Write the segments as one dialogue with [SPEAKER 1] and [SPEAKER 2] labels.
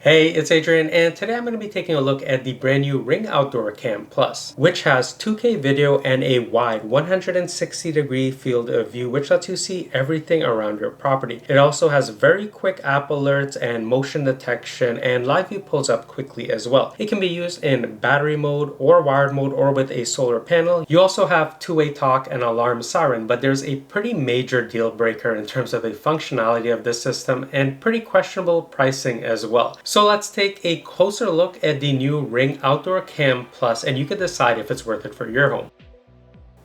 [SPEAKER 1] Hey, it's Adrian, and today I'm going to be taking a look at the brand new Ring Outdoor Cam Plus, which has 2K video and a wide 160-degree field of view, which lets you see everything around your property. It also has very quick app alerts and motion detection, and live view pulls up quickly as well. It can be used in battery mode or wired mode or with a solar panel. You also have two-way talk and alarm siren, but there's a pretty major deal breaker in terms of the functionality of this system and pretty questionable pricing as well. So let's take a closer look at the new Ring Outdoor Cam Plus, and you can decide if it's worth it for your home.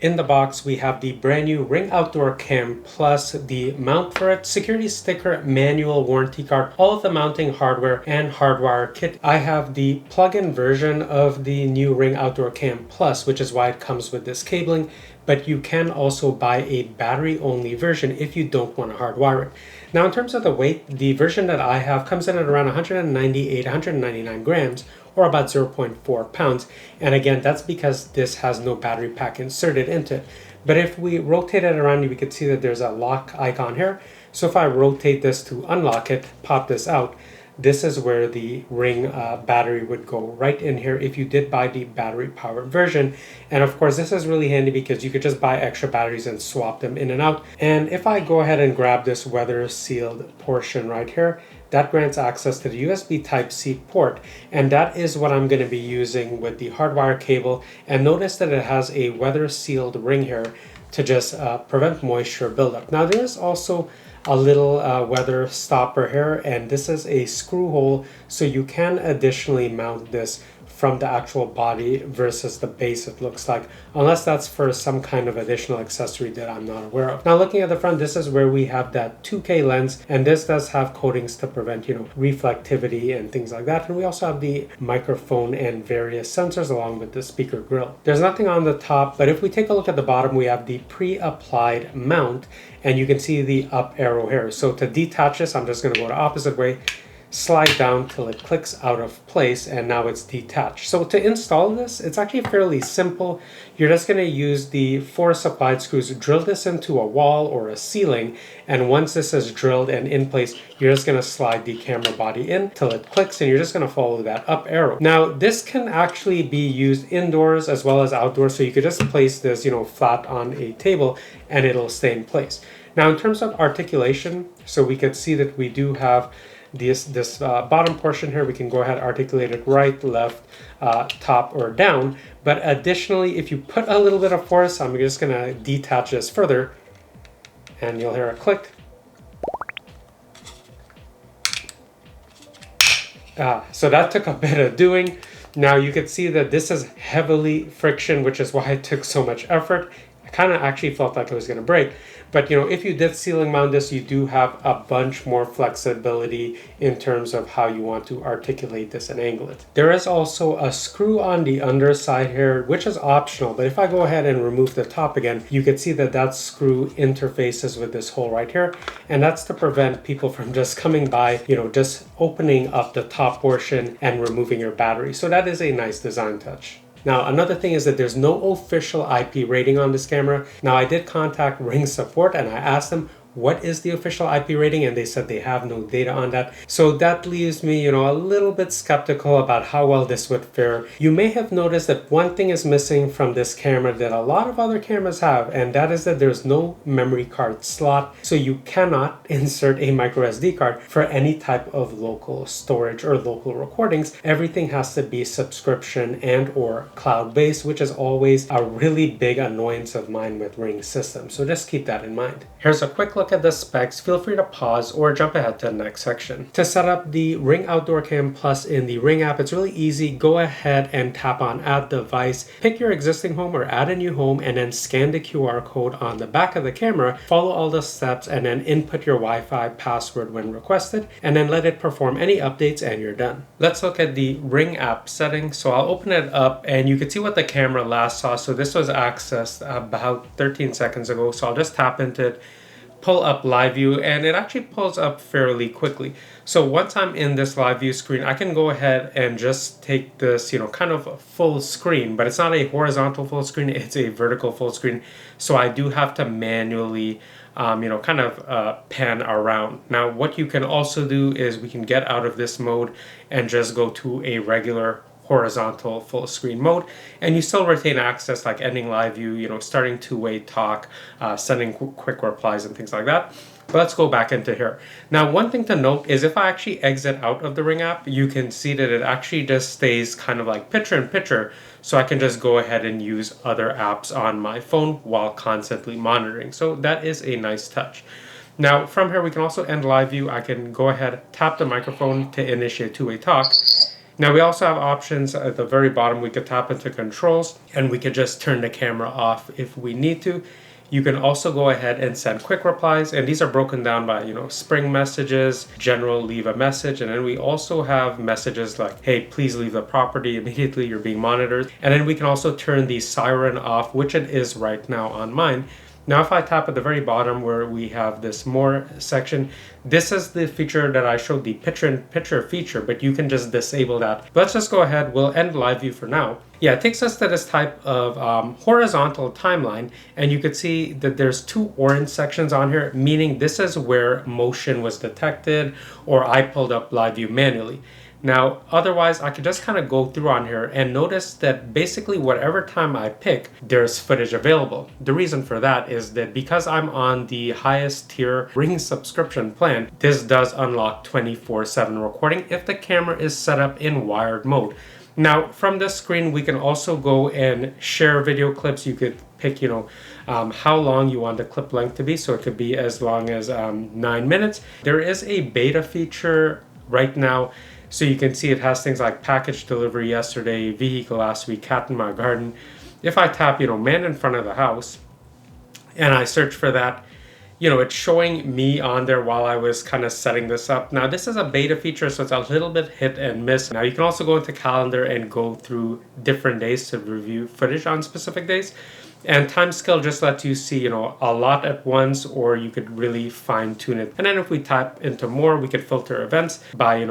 [SPEAKER 1] In the box, we have the brand new Ring Outdoor Cam Plus, the mount for it, security sticker, manual warranty card, all of the mounting hardware, and hardwire kit. I have the plug-in version of the new Ring Outdoor Cam Plus, which is why it comes with this cabling, but you can also buy a battery-only version if you don't want to hardwire it. Now, in terms of the weight, the version that I have comes in at around 198, 199 grams, or about 0.4 pounds. And again, that's because this has no battery pack inserted into it. But if we rotate it around, we can see that there's a lock icon here. So if I rotate this to unlock it, pop this out, this is where the Ring battery would go right in here if you did buy the battery powered version. And of course, this is really handy because you could just buy extra batteries and swap them in and out. And if I go ahead and grab this weather sealed portion right here, that grants access to the USB Type-C port, and that is what I'm going to be using with the hardwire cable. And notice that it has a weather sealed ring here to just prevent moisture buildup. Now there is also a little weather stopper here, and this is a screw hole, so you can additionally mount this from the actual body versus the base, it looks like, unless that's for some kind of additional accessory that I'm not aware of. Now looking at the front, this is where we have that 2K lens, and this does have coatings to prevent, reflectivity and things like that. And we also have the microphone and various sensors along with the speaker grill. There's nothing on the top, but if we take a look at the bottom, we have the pre-applied mount, and you can see the up arrow here. So to detach this, I'm just going to go the opposite way, slide down till it clicks out of place, and now it's detached. So to install this, it's actually fairly simple. You're just going to use the 4 supplied screws, drill this into a wall or a ceiling, and once this is drilled and in place, you're just going to slide the camera body in till it clicks, and you're just going to follow that up arrow. Now this can actually be used indoors as well as outdoors, so you could just place this flat on a table and it'll stay in place. Now in terms of articulation, so we could see that we do have this bottom portion here. We can go ahead and articulate it right, left, top, or down. But additionally, if you put a little bit of force, I'm just going to detach this further, and you'll hear a click. So that took a bit of doing. Now you can see that this is heavily friction, which is why it took so much effort. I kind of actually felt like it was going to break. But if you did ceiling mount this, you do have a bunch more flexibility in terms of how you want to articulate this and angle it. There is also a screw on the underside here, which is optional. But if I go ahead and remove the top again, you can see that that screw interfaces with this hole right here. And that's to prevent people from just coming by, just opening up the top portion and removing your battery. So that is a nice design touch. Now, another thing is that there's no official IP rating on this camera. Now, I did contact Ring support and I asked them, what is the official IP rating? And they said they have no data on that. So that leaves me, a little bit skeptical about how well this would fare. You may have noticed that one thing is missing from this camera that a lot of other cameras have, and that is that there's no memory card slot. So you cannot insert a micro SD card for any type of local storage or local recordings. Everything has to be subscription and or cloud-based, which is always a really big annoyance of mine with Ring systems. So just keep that in mind. Here's a quick look at the specs. Feel free to pause or jump ahead to the next section. To set up the Ring Outdoor Cam Plus in the Ring app, it's really easy. Go ahead and tap on Add Device, pick your existing home or add a new home, and then scan the QR code on the back of the camera, follow all the steps, and then input your Wi-Fi password when requested, and then let it perform any updates and you're done. Let's look at the Ring app settings. So I'll open it up and you can see what the camera last saw. So this was accessed about 13 seconds ago. So I'll just tap into it, pull up live view, and it actually pulls up fairly quickly. So once I'm in this live view screen, I can go ahead and just take this, kind of a full screen, but it's not a horizontal full screen, it's a vertical full screen. So I do have to manually kind of pan around. Now, what you can also do is we can get out of this mode and just go to a regular horizontal full screen mode, and you still retain access like ending live view, starting two-way talk, sending quick replies and things like that. But let's go back into here. Now, one thing to note is if I actually exit out of the Ring app, you can see that it actually just stays kind of like picture in picture, so I can just go ahead and use other apps on my phone while constantly monitoring. So that is a nice touch. Now, from here, we can also end live view. I can go ahead, tap the microphone to initiate two-way talk. Now, we also have options at the very bottom. We could tap into controls and we could just turn the camera off if we need to. You can also go ahead and send quick replies, and these are broken down by, spring messages, general, leave a message, and then we also have messages like, hey, please leave the property immediately, you're being monitored. And then we can also turn the siren off, which it is right now on mine. Now, if I tap at the very bottom where we have this more section, this is the feature that I showed, the picture-in-picture feature, but you can just disable that. Let's just go ahead, we'll end live view for now. Yeah, it takes us to this type of horizontal timeline, and you could see that there's two orange sections on here, meaning this is where motion was detected, or I pulled up live view manually. Now, otherwise, I could just kind of go through on here and notice that basically whatever time I pick, there's footage available. The reason for that is that because I'm on the highest tier Ring subscription plan, this does unlock 24/7 recording if the camera is set up in wired mode. Now, from this screen, we can also go and share video clips. You could pick, how long you want the clip length to be. So it could be as long as 9 minutes. There is a beta feature right now. So you can see it has things like package delivery yesterday, vehicle last week, cat in my garden. If I tap, man in front of the house, and I search for that, it's showing me on there while I was kind of setting this up. Now, this is a beta feature, so it's a little bit hit and miss. Now, you can also go into calendar and go through different days to review footage on specific days. And time scale just lets you see, a lot at once, or you could really fine tune it. And then if we tap into more, we could filter events by,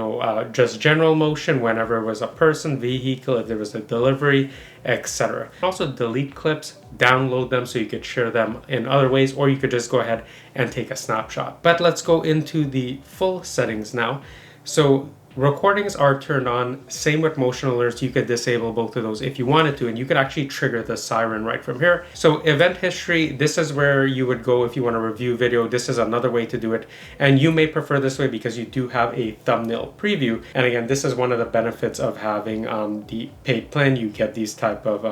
[SPEAKER 1] just general motion, whenever it was a person, vehicle, if there was a delivery, etc. Also delete clips, download them so you could share them in other ways, or you could just go ahead and take a snapshot. But let's go into the full settings now. So recordings are turned on. Same with motion alerts. You could disable both of those if you wanted to, and you could actually trigger the siren right from here. So event history, this is where you would go if you want to review video. This is another way to do it, and you may prefer this way because you do have a thumbnail preview. And again, this is one of the benefits of having the paid plan. You get these type of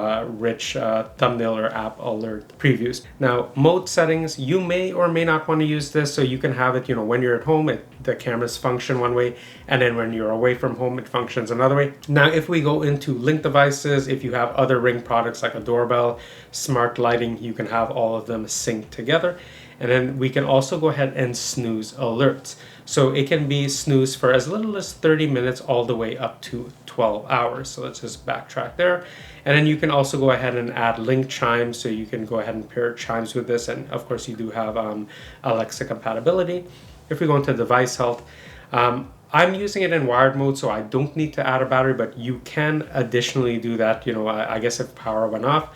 [SPEAKER 1] rich thumbnail or app alert previews. Now, mode settings, you may or may not want to use this, so you can have it, when you're at home, the cameras function one way, and then when you're away from home, it functions another way. Now, if we go into link devices, if you have other Ring products like a doorbell, smart lighting, you can have all of them synced together. And then we can also go ahead and snooze alerts. So it can be snooze for as little as 30 minutes all the way up to 12 hours. So let's just backtrack there. And then you can also go ahead and add link chimes. So you can go ahead and pair chimes with this. And of course, you do have Alexa compatibility. If we go into device health, I'm using it in wired mode, so I don't need to add a battery, but you can additionally do that. I guess if power went off,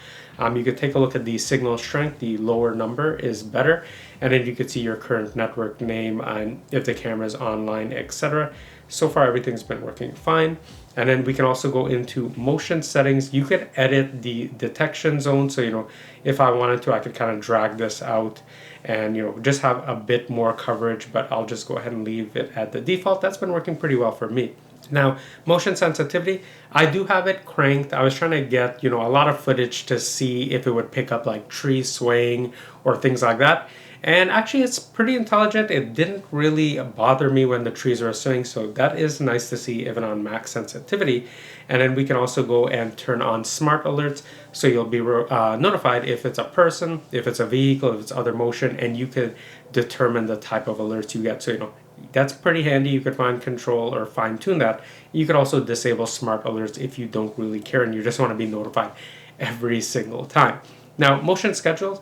[SPEAKER 1] you could take a look at the signal strength. The lower number is better, and then you could see your current network name and if the camera is online, etc. So far, everything's been working fine. And then we can also go into motion settings. You could edit the detection zone. So, if I wanted to, I could kind of drag this out and, just have a bit more coverage, but I'll just go ahead and leave it at the default. That's been working pretty well for me. Now, motion sensitivity, I do have it cranked. I was trying to get, a lot of footage to see if it would pick up like trees swaying or things like that. And actually, it's pretty intelligent. It didn't really bother me when the trees were swaying, so that is nice to see even on max sensitivity. And then we can also go and turn on smart alerts, so you'll be notified if it's a person, if it's a vehicle, if it's other motion, and you could determine the type of alerts you get. So, that's pretty handy. You could find control or fine tune that. You could also disable smart alerts if you don't really care and you just want to be notified every single time. Now, motion schedules.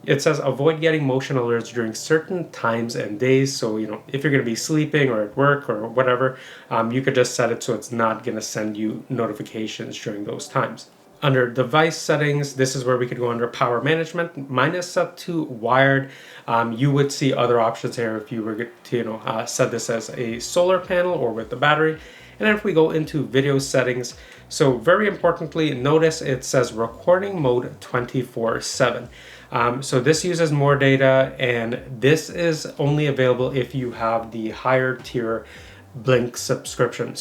[SPEAKER 1] It says avoid getting motion alerts during certain times and days. So, if you're going to be sleeping or at work or whatever, you could just set it so it's not going to send you notifications during those times. Under device settings, this is where we could go under power management. Mine is set to wired. You would see other options here if you were to set this as a solar panel or with the battery. And then if we go into video settings, so very importantly, notice it says recording mode 24/7. So this uses more data, and this is only available if you have the higher tier Ring subscription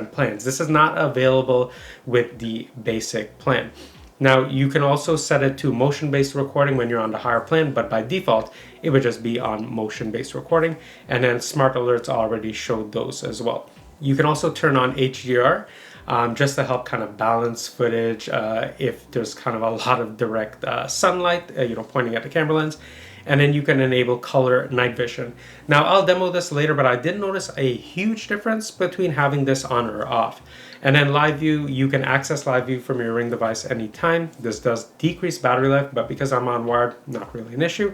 [SPEAKER 1] plans. This is not available with the basic plan. Now you can also set it to motion-based recording when you're on the higher plan, but by default it would just be on motion-based recording, and then smart alerts already showed those as well. You can also turn on HDR just to help kind of balance footage if there's kind of a lot of direct sunlight pointing at the camera lens. And then you can enable color night vision. Now I'll demo this later, but I did notice a huge difference between having this on or off. And then live view, you can access live view from your Ring device anytime. This does decrease battery life, but because I'm on wired, not really an issue.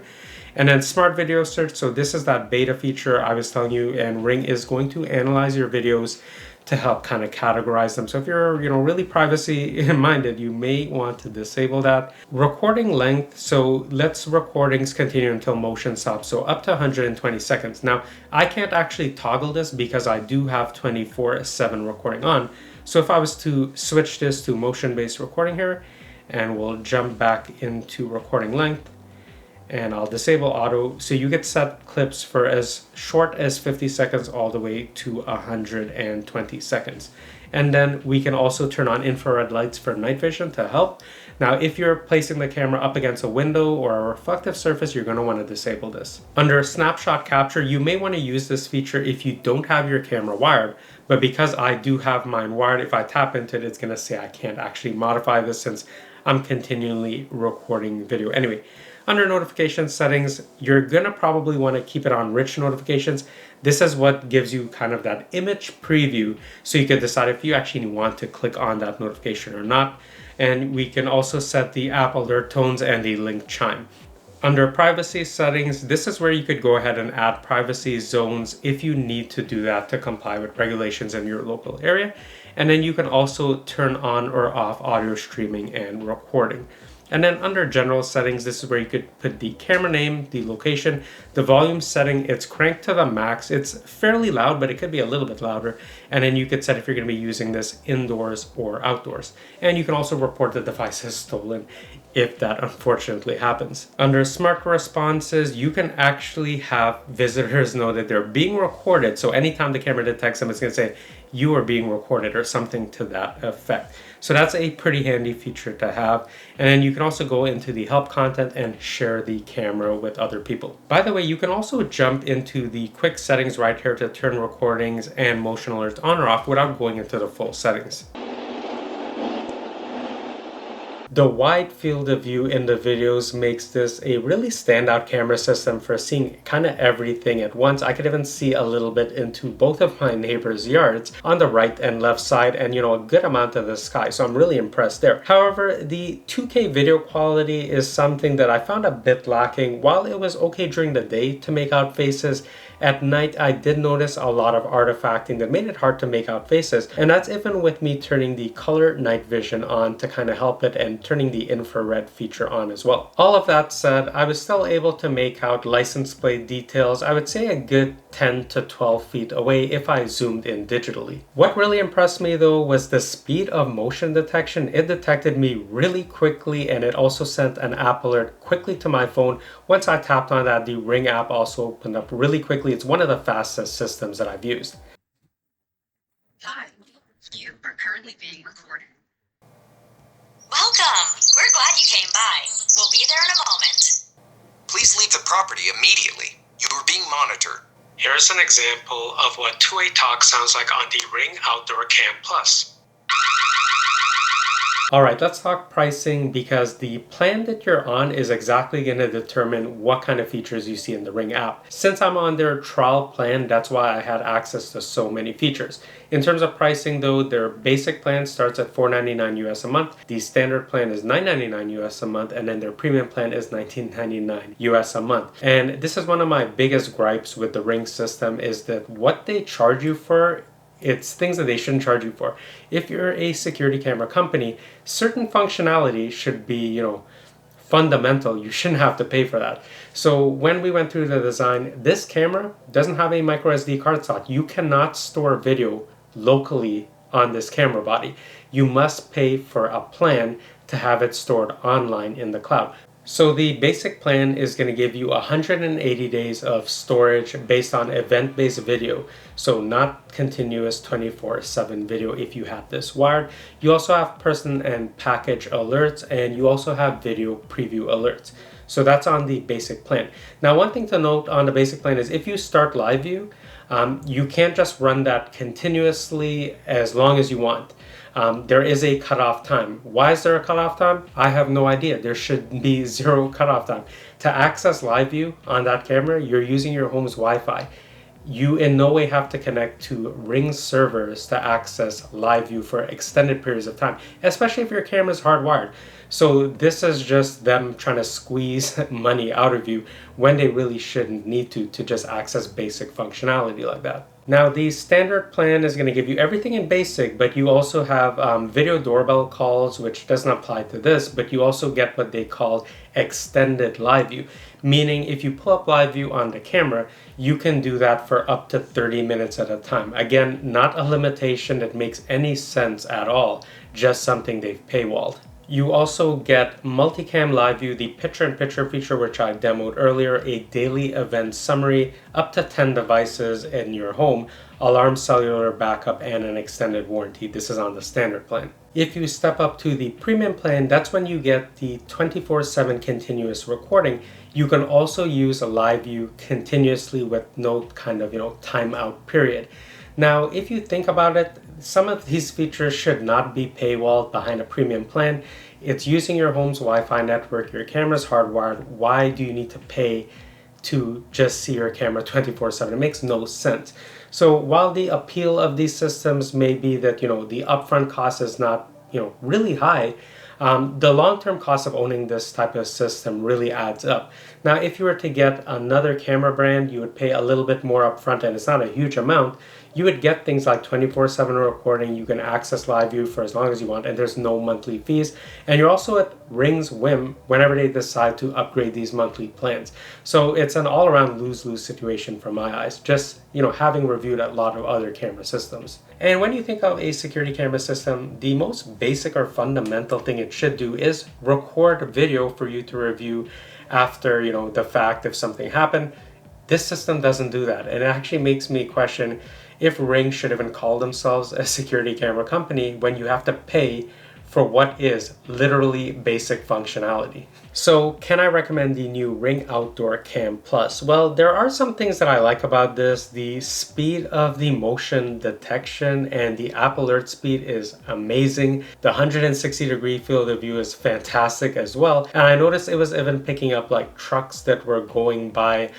[SPEAKER 1] And then smart video search, so this is that beta feature I was telling you, and Ring is going to analyze your videos to help kind of categorize them. So if you're really privacy minded, you may want to disable that. Recording length, so let's recordings continue until motion stops, so up to 120 seconds. Now I can't actually toggle this because I do have 24/7 recording on. So if I was to switch this to motion-based recording here, and we'll jump back into recording length, and I'll disable auto, so you get set clips for as short as 50 seconds all the way to 120 seconds. And then we can also turn on infrared lights for night vision to help. Now, if you're placing the camera up against a window or a reflective surface, you're going to want to disable this. Under snapshot capture, you may want to use this feature if you don't have your camera wired, but because I do have mine wired, if I tap into it, it's going to say I can't actually modify this since I'm continually recording video. Anyway, under notification settings, you're gonna probably want to keep it on rich notifications. This is what gives you kind of that image preview, so you can decide if you actually want to click on that notification or not. And we can also set the app alert tones and the link chime. Under privacy settings, this is where you could go ahead and add privacy zones if you need to do that to comply with regulations in your local area. And then you can also turn on or off audio streaming and recording. And then under general settings, this is where you could put the camera name, the location, the volume setting. It's cranked to the max. It's fairly loud, but it could be a little bit louder. And then you could set if you're going to be using this indoors or outdoors. And you can also report the device is stolen if that unfortunately happens. Under smart responses, you can actually have visitors know that they're being recorded. So anytime the camera detects them, it's going to say you are being recorded or something to that effect. So that's a pretty handy feature to have. And then you can also go into the help content and share the camera with other people. By the way, you can also jump into the quick settings right here to turn recordings and motion alerts on or off without going into the full settings. The wide field of view in the videos makes this a really standout camera system for seeing kind of everything at once. I could even see a little bit into both of my neighbors' yards on the right and left side, and a good amount of the sky. So I'm really impressed there. However, the 2K video quality is something that I found a bit lacking. While it was okay during the day to make out faces, at night I did notice a lot of artifacting that made it hard to make out faces, and that's even with me turning the color night vision on to kind of help it, and turning the infrared feature on as well. All of that said, I was still able to make out license plate details, I would say a good 10 to 12 feet away if I zoomed in digitally. What really impressed me though was the speed of motion detection. It detected me really quickly, and it also sent an app alert quickly to my phone. Once I tapped on that, the Ring app also opened up really quickly. It's one of the fastest systems that I've used.
[SPEAKER 2] Hi, you are currently being recorded. Welcome! We're glad you came by. We'll be there in a moment.
[SPEAKER 3] Please leave the property immediately. You are being monitored.
[SPEAKER 1] Here's an example of what two-way talk sounds like on the Ring Outdoor Cam Plus. Alright, let's talk pricing, because the plan that you're on is exactly going to determine what kind of features you see in the Ring app. Since I'm on their trial plan, that's why I had access to so many features. In terms of pricing though, their basic plan starts at $4.99 US a month. The standard plan is $9.99 US a month, and then their premium plan is $19.99 US a month. And this is one of my biggest gripes with the Ring system, is that what they charge you for It's things that they shouldn't charge you for. If you're a security camera company, certain functionality should be, fundamental. You shouldn't have to pay for that. So when we went through the design, this camera doesn't have a micro SD card slot. You cannot store video locally on this camera body. You must pay for a plan to have it stored online in the cloud. So the basic plan is going to give you 180 days of storage based on event-based video. So not continuous 24/7 video if you have this wired. You also have person and package alerts, and you also have video preview alerts. So that's on the basic plan. Now, one thing to note on the basic plan is if you start live view, you can't just run that continuously as long as you want. There is a cutoff time. Why is there a cutoff time? I have no idea. There should be zero cutoff time. To access live view on that camera, you're using your home's Wi-Fi. You in no way have to connect to Ring servers to access live view for extended periods of time, especially if your camera is hardwired. So this is just them trying to squeeze money out of you when they really shouldn't need to just access basic functionality like that. Now, the standard plan is going to give you everything in basic, but you also have video doorbell calls, which doesn't apply to this, but you also get what they call extended live view, meaning if you pull up live view on the camera, you can do that for up to 30 minutes at a time. Again, not a limitation that makes any sense at all, just something they've paywalled. You also get multicam live view, the picture-in-picture feature, which I demoed earlier, a daily event summary, up to 10 devices in your home, alarm cellular backup, and an extended warranty. This is on the standard plan. If you step up to the premium plan, that's when you get the 24/7 continuous recording. You can also use a live view continuously with no kind of, timeout period. Now, if you think about it, some of these features should not be paywalled behind a premium plan. It's using your home's Wi-Fi network, your camera's hardwired. Why do you need to pay to just see your camera 24/7? It makes no sense. So while the appeal of these systems may be that, the upfront cost is not, really high, the long-term cost of owning this type of system really adds up. Now, if you were to get another camera brand, you would pay a little bit more upfront, and it's not a huge amount. You would get things like 24/7 recording. You can access live view for as long as you want, and there's no monthly fees. And you're also at Ring's whim whenever they decide to upgrade these monthly plans. So it's an all-around lose-lose situation from my eyes, just, having reviewed a lot of other camera systems. And when you think of a security camera system, the most basic or fundamental thing it should do is record video for you to review after, the fact if something happened. This system doesn't do that. And it actually makes me question if Ring should even call themselves a security camera company when you have to pay for what is literally basic functionality. So can I recommend the new Ring Outdoor Cam Plus? Well, there are some things that I like about this. The speed of the motion detection and the app alert speed is amazing. The 160-degree field of view is fantastic as well. And I noticed it was even picking up like trucks that were going by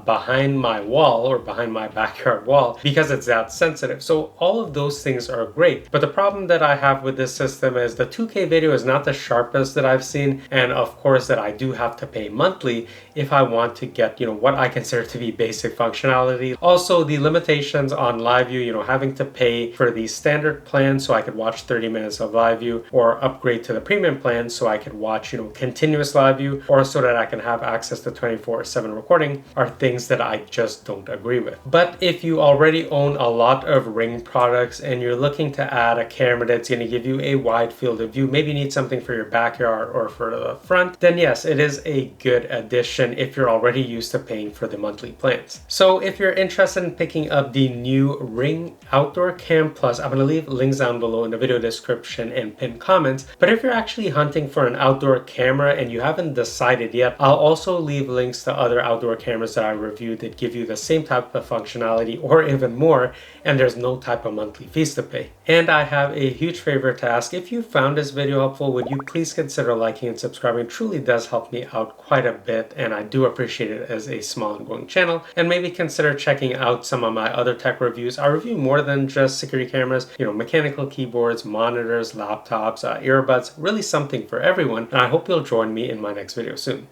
[SPEAKER 1] behind my wall or behind my backyard wall because it's that sensitive. So all of those things are great. But the problem that I have with this system is the 2K video is not the sharpest that I've seen. And of course, that I do have to pay monthly if I want to get, what I consider to be basic functionality. Also, the limitations on live view, having to pay for the standard plan so I could watch 30 minutes of live view, or upgrade to the premium plan so I could watch, continuous live view, or so that I can have access to 24/7 recording, are things that I just don't agree with. But if you already own a lot of Ring products and you're looking to add a camera that's going to give you a wide field of view, maybe you need something for your backyard or for the front, then yes, it is a good addition if you're already used to paying for the monthly plans. So if you're interested in picking up the new Ring Outdoor Cam Plus, I'm going to leave links down below in the video description and pinned comments. But if you're actually hunting for an outdoor camera and you haven't decided yet, I'll also leave links to other outdoor cameras that I reviewed that give you the same type of functionality or even more, and there's no type of monthly fees to pay. And I have a huge favor to ask. If you found this video helpful, would you please consider liking and subscribing? It truly does help me out quite a bit, and I do appreciate it as a small and growing channel. And maybe consider checking out some of my other tech reviews. I review more than just security cameras, mechanical keyboards, monitors, laptops, earbuds, really something for everyone. And I hope you'll join me in my next video soon.